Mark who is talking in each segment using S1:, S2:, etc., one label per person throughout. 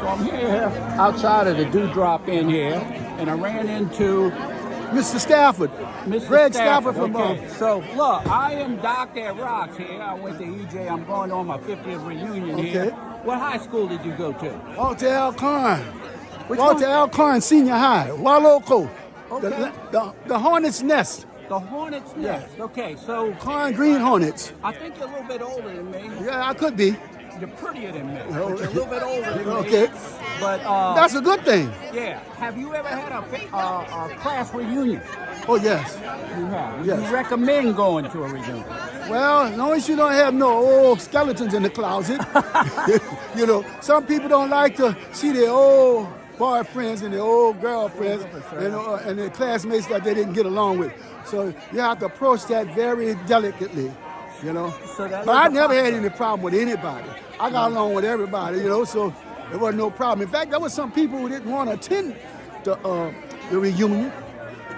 S1: So I'm here outside of the Dewdrop Inn here, and I ran into
S2: Mr. Stafford.
S1: Mr.
S2: Gregg Stafford from
S1: okay. So look, I am Doc at Rocks here. I went to EJ. I'm going on my 50th reunion here. What high school did you go to?
S2: Walter Alcorn.
S1: Which
S2: Walter
S1: one?
S2: Alcorn Senior High. Waloco.
S1: Okay.
S2: The Hornet's Nest.
S1: The Hornet's Nest. Okay, so
S2: Corn Green Hornets.
S1: I think you're a little bit older than me.
S2: Yeah, I could be.
S1: You're prettier than me. But you're a little bit older than me.
S2: Okay.
S1: But
S2: That's a good thing.
S1: yeah. Have you ever had a class reunion?
S2: Oh, yes.
S1: You have. Would
S2: Yes.
S1: you recommend going to a reunion?
S2: Well, as long as you don't have no old skeletons in the closet. You know, some people don't like to see their old boyfriends and their old girlfriends and their classmates that they didn't get along with. So you have to approach that very delicately, you know. But I never had any problem with anybody. I got along with everybody, you know, so there wasn't no problem. In fact, there was some people who didn't want to attend the reunion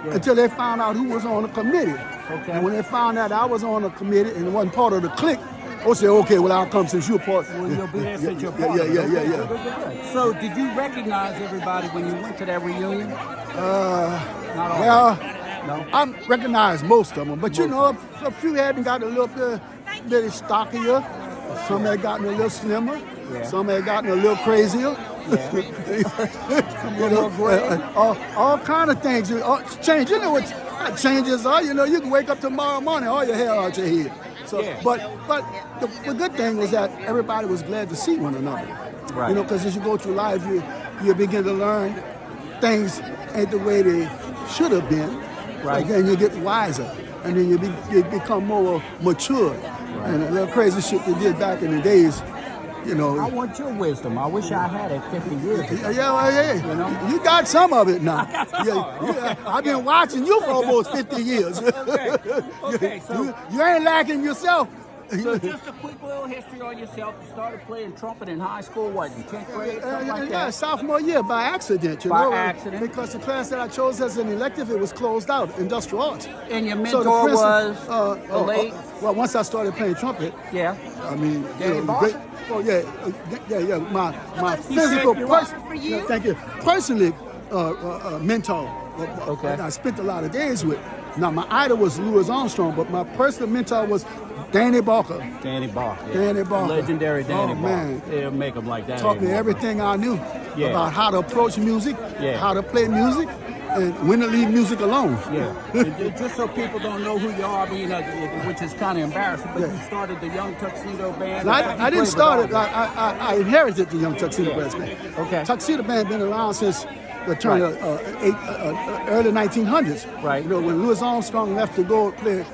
S2: until they found out who was on the committee.
S1: Okay.
S2: And when they found out I was on the committee and wasn't part of the clique, they said, okay, well, I'll come since you're part.
S1: Well, you'll be there since you're part of it.
S2: Yeah.
S1: So, did you recognize everybody when you went to that reunion? Not all.
S2: Well,
S1: No?
S2: I recognize most of them, but you know, a few hadn't got a little bit stockier, some had gotten a little slimmer, some had gotten a little crazier. You know, all kind of things change. You know what changes are? You know, you can wake up tomorrow morning, all your hair out your head. So, but the good thing was that everybody was glad to see one another.
S1: Right.
S2: You know, because as you go through life, you begin to learn things ain't the way they should have been.
S1: Right.
S2: And then you get wiser, and then you become more mature.
S1: Right.
S2: And a little crazy shit they did back in the days, you know.
S1: I want your wisdom. I wish I had it 50 years ago.
S2: Yeah,
S1: You know?
S2: you got some of it now.
S1: I got some of it.
S2: I've been watching you for almost 50 years.
S1: Okay, so
S2: you ain't lacking yourself.
S1: So just a quick little history on yourself. You started playing trumpet in high school, what, in 10th grade, something like that?
S2: Sophomore year by accident, you
S1: By
S2: know.
S1: accident?
S2: Because the class that I chose as an elective, it was closed out, industrial arts.
S1: And your
S2: So
S1: mentor
S2: the
S1: was
S2: principal,
S1: late?
S2: well, once I started playing trumpet,
S1: Yeah.
S2: I mean,
S1: Danny
S2: you know,
S1: Barker?
S2: oh yeah. My
S1: He
S2: physical
S1: saved your
S2: person,
S1: life for you?
S2: thank you, personally mentor.
S1: Okay.
S2: I spent a lot of days with. Now my idol was Louis Armstrong, but my personal mentor was Danny Barker.
S1: Danny Barker. Yeah.
S2: Danny Barker.
S1: Legendary Danny Barker.
S2: Man.
S1: They'll make them like that.
S2: Taught me
S1: anymore.
S2: everything I knew
S1: Yeah.
S2: about how to approach music,
S1: Yeah.
S2: how to play music, and when to leave music alone.
S1: Yeah. Just so people don't know who you are, which is kind of embarrassing, but you started the Young Tuxedo Band.
S2: I didn't start it. I inherited the Young Tuxedo Brass Band.
S1: Okay.
S2: Tuxedo Band been around since the turn of early 1900s.
S1: Right.
S2: You know, when Louis Armstrong left to go play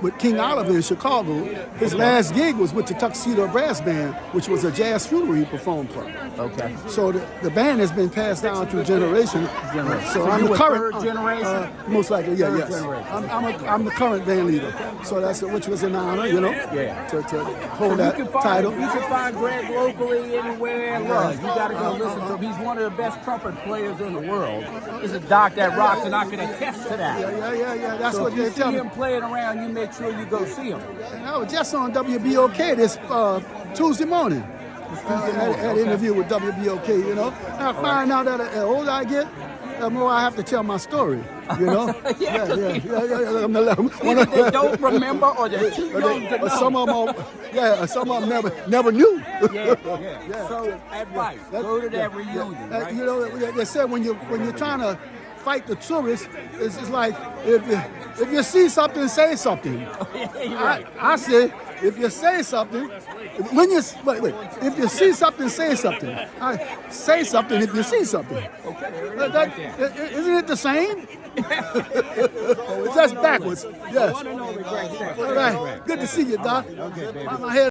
S2: with King Oliver in Chicago, his last gig was with the Tuxedo Brass Band, which was a jazz funeral he performed for.
S1: Okay.
S2: So the band has been passed down through generations. So I'm
S1: you
S2: the
S1: were
S2: current
S1: third generation?
S2: most likely,
S1: Third
S2: yes.
S1: generation.
S2: I'm the current band leader. So that's which was an honor, you know, to hold that title.
S1: You can find Gregg locally anywhere. Look, you got to go listen to him. He's one of the best trumpet players in the world. He's a doc that rocks, and I can attest to that.
S2: Yeah. That's
S1: So
S2: what
S1: if you
S2: they
S1: see
S2: tell me.
S1: him playing around, you make sure you go see him.
S2: And I was just on WBOK this Tuesday morning. Had an interview with WBOK, you know. And I find out that the older I get, the more I have to tell my story, you know.
S1: Yeah.
S2: Either
S1: They don't remember, or they're too young to know.
S2: Some of them never knew.
S1: Yeah. So advice: go to that reunion. Right?
S2: You know, they said when you're trying to fight the tourists, it's like if you see something, say something.
S1: Right.
S2: I say if you say something, if you see something, say something. Say something if you see something.
S1: Okay.
S2: Isn't it the same? It's just backwards. Yes.
S1: I want to know the Gregg Stafford.
S2: All right. Good to see you, Doc.
S1: Okay, baby.
S2: My head